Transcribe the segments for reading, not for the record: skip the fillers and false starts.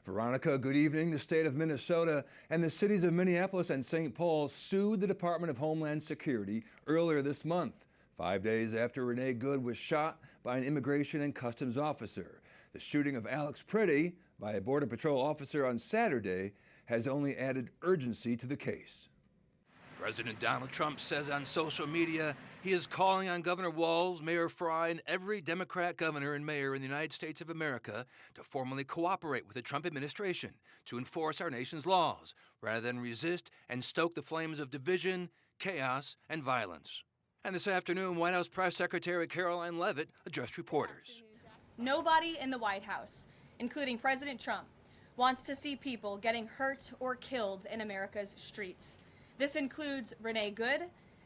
Veronica, good evening. The state of Minnesota and the cities of Minneapolis and St. Paul sued the Department of Homeland Security earlier this month, 5 days after Renee Good was shot by an immigration and customs officer. The shooting of Alex Pretty by a Border Patrol officer on Saturday has only added urgency to the case. President Donald Trump says on social media he is calling on Governor Walz, Mayor Frey, and every Democrat governor and mayor in the United States of America to formally cooperate with the Trump administration to enforce our nation's laws, rather than resist and stoke the flames of division, chaos, and violence. And this afternoon, White House Press Secretary Caroline Leavitt addressed reporters. Nobody in the White House, including President Trump, wants to see people getting hurt or killed in America's streets. This includes Renee Good,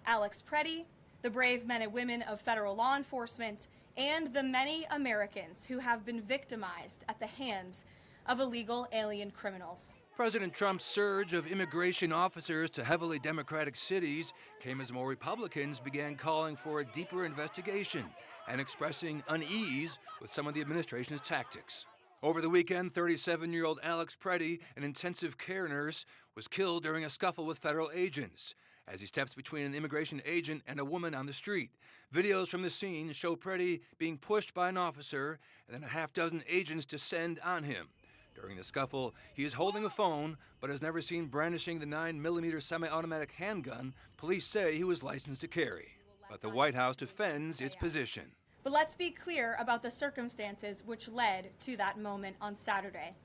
Alex Pretty, the brave men and women of federal law enforcement, and the many Americans who have been victimized at the hands of illegal alien criminals. President Trump's surge of immigration officers to heavily Democratic cities came as more Republicans began calling for a deeper investigation and expressing unease with some of the administration's tactics. Over the weekend, 37-year-old Alex Pretty, an intensive care nurse, was killed during a scuffle with federal agents as he steps between an immigration agent and a woman on the street. Videos from the scene show Pretty being pushed by an officer and then a half-dozen agents descend on him. During the scuffle, he is holding a phone but is never seen brandishing the 9mm semi-automatic handgun police say he was licensed to carry. But the White House defends its position. But let's be clear about the circumstances which led to that moment on Saturday.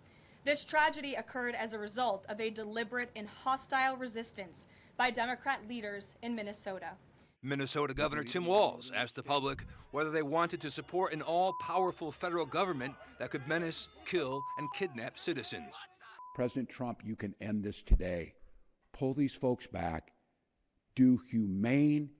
This tragedy occurred as a result of a deliberate and hostile resistance by Democrat leaders in Minnesota. Minnesota Governor Tim Walz asked the public whether they wanted to support an all-powerful federal government that could menace, kill, and kidnap citizens. President Trump, you can end this today. Pull these folks back. Do humane,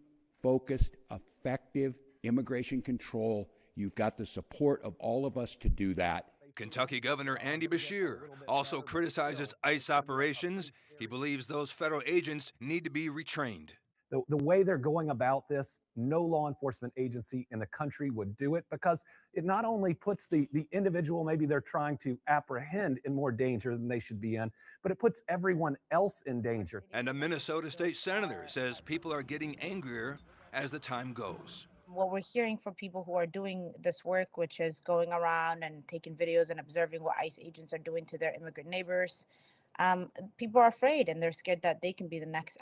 focused, effective immigration control. You've got the support of all of us to do that. Kentucky Governor Andy Beshear also criticizes ICE operations. He believes those federal agents need to be retrained. The way they're going about this, no law enforcement agency in the country would do it, because it not only puts the individual maybe they're trying to apprehend in more danger than they should be in, but it puts everyone else in danger. And a Minnesota state senator says people are getting angrier as the time goes. What we're hearing from people who are doing this work, which is going around and taking videos and observing what ICE agents are doing to their immigrant neighbors, people are afraid and they're scared that they can be the next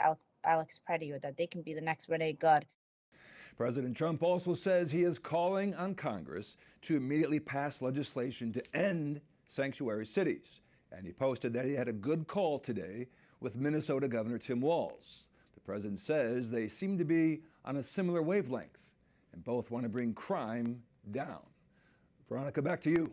Alex Pretty or that they can be the next Renee Good. President Trump also says he is calling on Congress to immediately pass legislation to end sanctuary cities. And he posted that he had a good call today with Minnesota Governor Tim Walz. The president says they seem to be on a similar wavelength and both want to bring crime down. Veronica, back to you.